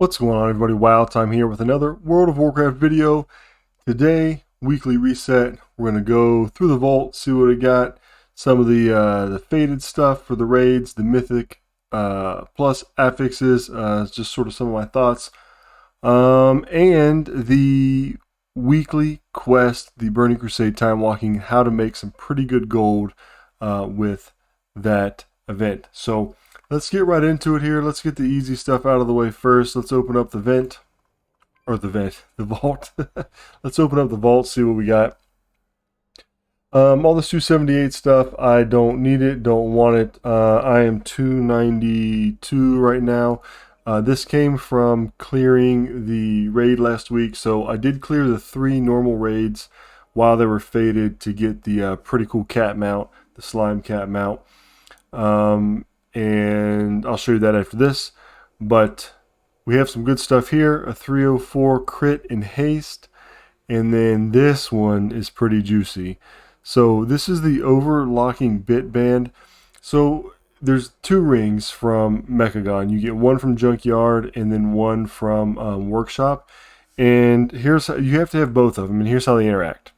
What's going on, everybody? Wild Time here with another World of Warcraft video. Today, weekly reset. We're going to go through the vault, see what we got. Some of the faded stuff for the raids, the Mythic plus affixes, just sort of some of my thoughts. And the weekly quest, the Burning Crusade Timewalking, how to make some pretty good gold with that event. So let's get right into it here. Let's get the easy stuff out of the way first. Let's open up the the vault. Let's open up the vault, see what we got. All this 278 stuff, I don't need it, don't want it. I am 292 right now. This came from clearing the raid last week, so I did clear the 3 normal raids while they were faded to get the pretty cool cat mount, the slime cat mount. And I'll show you that after this. But we have some good stuff here. A 304 crit in haste. And then this one is pretty juicy. So this is the overlocking bit band. So there's 2 rings from Mechagon. You get one from Junkyard and then one from Workshop. And here's how, you have to have both of them. And here's how they interact.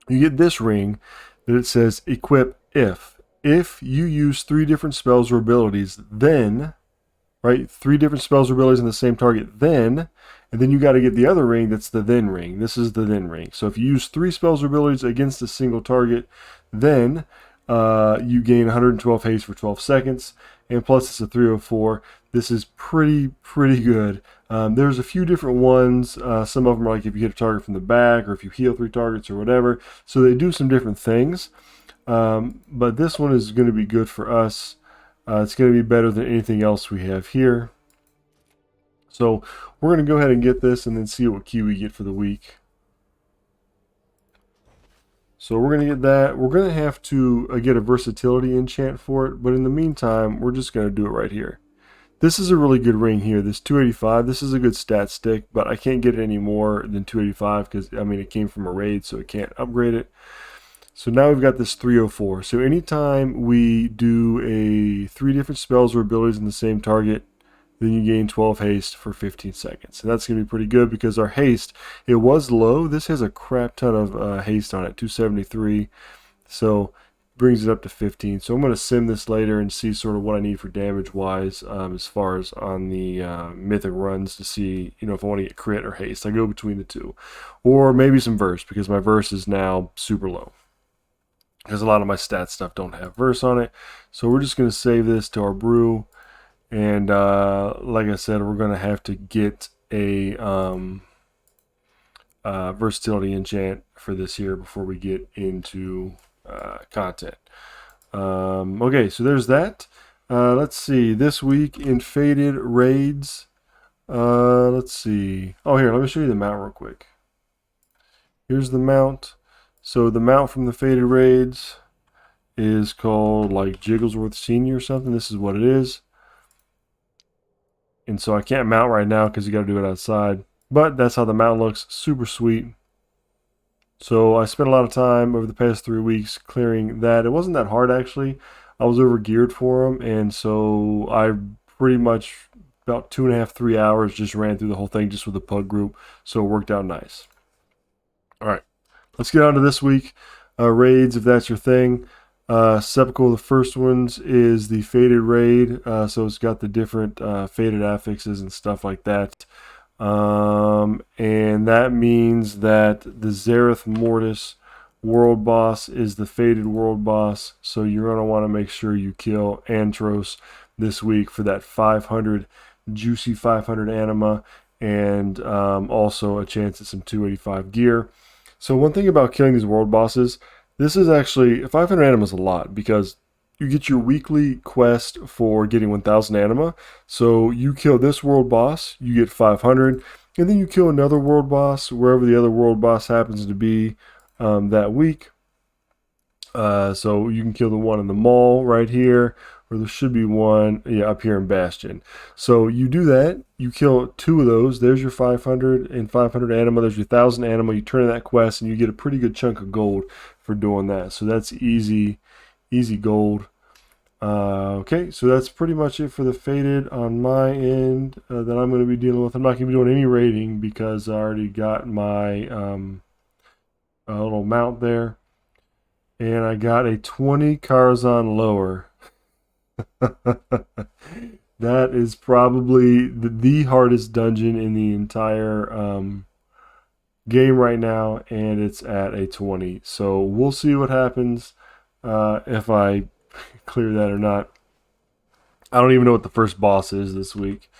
You get this ring that it says equip if you use 3 different spells or abilities, then, right, 3 different spells or abilities in the same target, then, and then you got to get the other ring that's the then ring. This is the then ring. So if you use 3 spells or abilities against a single target, then you gain 112 haste for 12 seconds, and plus it's a 304. This is pretty good. There's a few different ones. Some of them are like if you hit a target from the back, or if you heal 3 targets or whatever. So they do some different things. But this one is going to be good for us. It's going to be better than anything else we have here. So we're going to go ahead and get this and then see what key we get for the week. So we're going to get that. We're going to have to get a versatility enchant for it, but in the meantime, we're just going to do it right here. This is a really good ring here, this 285. This is a good stat stick, but I can't get it any more than 285 because, I mean, it came from a raid, so it can't upgrade it. So now we've got this 304. So anytime we do 3 different spells or abilities in the same target, then you gain 12 haste for 15 seconds. And that's going to be pretty good because our haste, it was low. This has a crap ton of haste on it, 273. So brings it up to 15. So I'm going to sim this later and see sort of what I need for damage-wise as far as on the Mythic runs to see, you know, if I want to get crit or haste. I go between the 2. Or maybe some verse because my verse is now super low, because a lot of my stat stuff don't have verse on it. So we're just going to save this to our brew, and like I said, we're going to have to get a versatility enchant for this here before we get into content. Okay, so there's that. Let's see, this week in faded raids, let's see. Oh, here, let me show you the mount real quick. Here's the mount. So the mount from the faded raids is called like Jigglesworth Senior or something. This is what it is. And so I can't mount right now because you got to do it outside. But that's how the mount looks. Super sweet. So I spent a lot of time over the past 3 weeks clearing that. It wasn't that hard actually. I was over geared for them, and so I pretty much about 2.5, 3 hours just ran through the whole thing just with the pug group. So it worked out nice. All right. Let's get on to this week. Raids, if that's your thing. Sepulchre, the first ones is the faded raid. So it's got the different faded affixes and stuff like that. And that means that the Zareth Mortis world boss is the faded world boss. So you're going to want to make sure you kill Antros this week for that 500 juicy 500 anima, and also a chance at some 285 gear. So one thing about killing these world bosses, this is actually, 500 anima is a lot because you get your weekly quest for getting 1000 anima. So you kill this world boss, you get 500, and then you kill another world boss, wherever the other world boss happens to be that week. So you can kill the one in the mall right here, or there should be one, yeah, up here in Bastion. So you do that, you kill 2 of those, there's your 500 and 500 anima, there's your 1000 anima, you turn in that quest and you get a pretty good chunk of gold for doing that. So that's easy gold. Okay, so that's pretty much it for the faded on my end that I'm going to be dealing with. I'm not going to be doing any rating because I already got my little mount there. And I got a 20 Karazhan lower. That is probably the hardest dungeon in the entire game right now, and it's at a 20. So we'll see what happens if I clear that or not. I don't even know what the first boss is this week.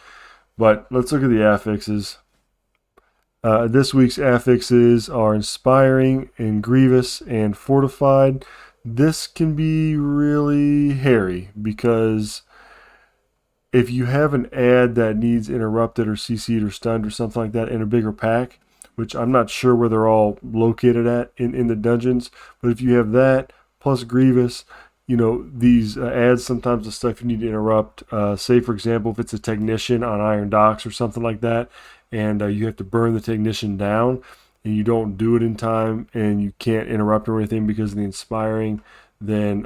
But let's look at the affixes. This week's affixes are Inspiring and Grievous and Fortified. This can be really hairy because if you have an ad that needs interrupted or CC'd or stunned or something like that in a bigger pack, which I'm not sure where they're all located at in the dungeons, but if you have that plus Grievous, you know, these ads, sometimes the stuff you need to interrupt, say for example, if it's a technician on Iron Docks or something like that, and you have to burn the technician down, and you don't do it in time, and you can't interrupt or anything because of the Inspiring, then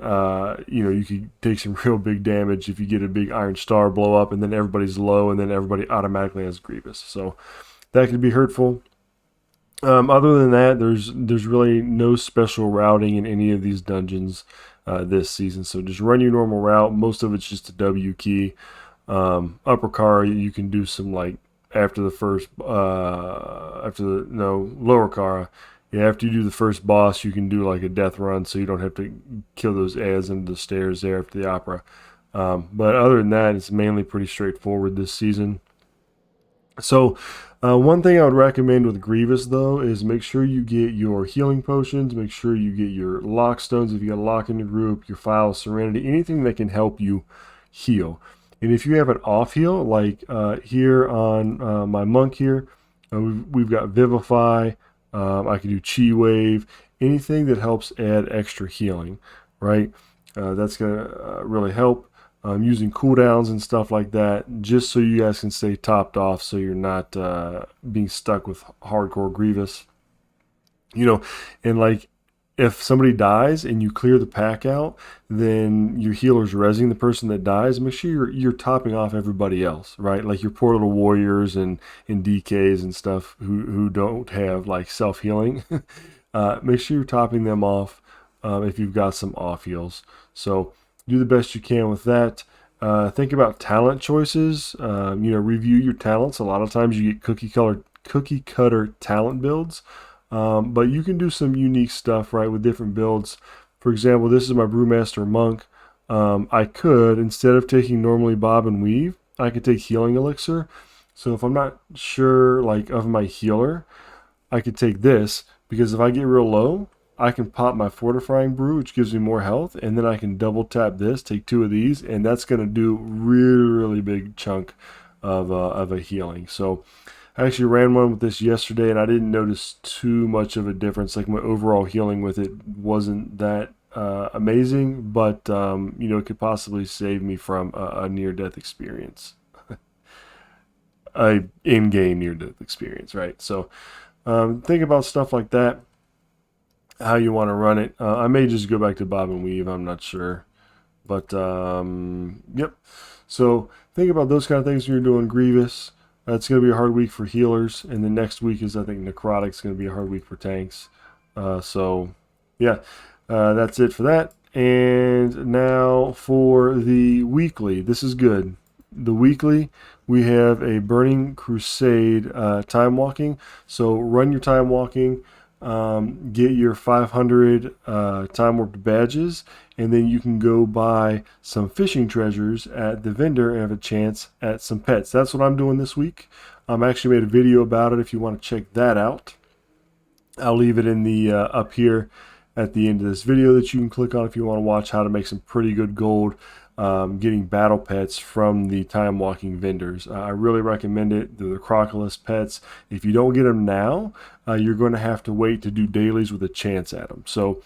you know, you could take some real big damage if you get a big iron star blow up, and then everybody's low, and then everybody automatically has Grievous. So that could be hurtful. Other than that, there's really no special routing in any of these dungeons this season. So just run your normal route. Most of it's just a W key. Upper car, you can do some like after the first lower car. Yeah, after you do the first boss, you can do like a death run, so you don't have to kill those ads into the stairs there after the opera. But other than that, it's mainly pretty straightforward this season. So, one thing I would recommend with Grievous, though, is make sure you get your healing potions, make sure you get your lock stones if you got a lock in your group, your File of Serenity, anything that can help you heal. And if you have an off heal, like here on my monk here, we've got Vivify, I can do Chi Wave, anything that helps add extra healing, right? That's going to really help. Using cooldowns and stuff like that, just so you guys can stay topped off, so you're not being stuck with hardcore Grievous. You know, and like if somebody dies and you clear the pack out, then your healer's rezzing the person that dies. Make sure you're topping off everybody else, right? Like your poor little warriors and DKs and stuff who don't have like self healing. Make sure you're topping them off if you've got some off heals. So do the best you can with that. Think about talent choices. Review your talents. A lot of times you get cookie cutter talent builds, but you can do some unique stuff, right, with different builds. For example, this is my Brewmaster Monk. I could, instead of taking normally Bob and Weave, I could take Healing Elixir. So if I'm not sure, like, of my healer, I could take this, because if I get real low, I can pop my Fortifying Brew, which gives me more health, and then I can double tap this, take 2 of these, and that's going to do really, really big chunk of a healing. So I actually ran one with this yesterday, and I didn't notice too much of a difference. Like my overall healing with it wasn't that amazing, but it could possibly save me from a near-death experience, a in-game near-death experience, right? So think about stuff like that, how you want to run it. I may just go back to Bob and Weave. I'm not sure. But, yep. So think about those kind of things when you're doing Grievous. It's going to be a hard week for healers. And the next week is, I think, Necrotic's going to be a hard week for tanks. Yeah. That's it for that. And now for the weekly. This is good. The weekly, we have a Burning Crusade time walking. So run your time walking. Get your 500 time warped badges, and then you can go buy some fishing treasures at the vendor and have a chance at some pets. That's what I'm doing this week. I actually made a video about it if you want to check that out. I'll leave it in the up here at the end of this video that you can click on if you want to watch how to make some pretty good gold getting battle pets from the time walking vendors. I really recommend it. They're the Crocolus pets. If you don't get them now, you're going to have to wait to do dailies with a chance at them. So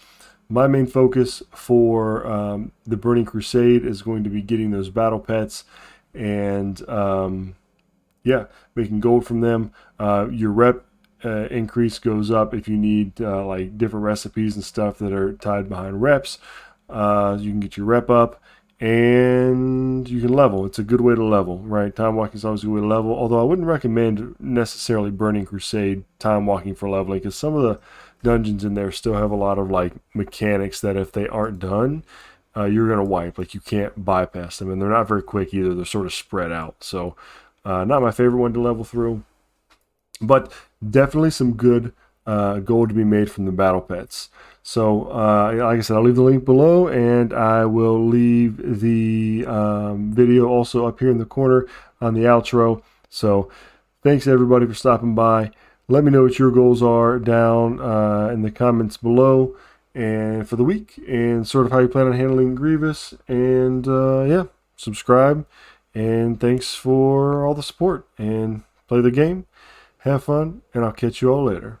my main focus for the Burning Crusade is going to be getting those battle pets and making gold from them. Your rep increase goes up if you need like different recipes and stuff that are tied behind reps. You can get your rep up. and you can level. It's a good way to level, right? Time walking is always a good way to level, although I wouldn't recommend necessarily Burning Crusade time walking for leveling, because some of the dungeons in there still have a lot of like mechanics that if they aren't done, you're going to wipe. Like you can't bypass them, and they're not very quick either. They're sort of spread out. So not my favorite one to level through, but definitely some good gold to be made from the battle pets. So like I said, I'll leave the link below, and I will leave the video also up here in the corner on the outro. So thanks everybody for stopping by. Let me know what your goals are down in the comments below, and for the week, and sort of how you plan on handling Grievous. And yeah, subscribe, and thanks for all the support, and play the game, have fun, and I'll catch you all later.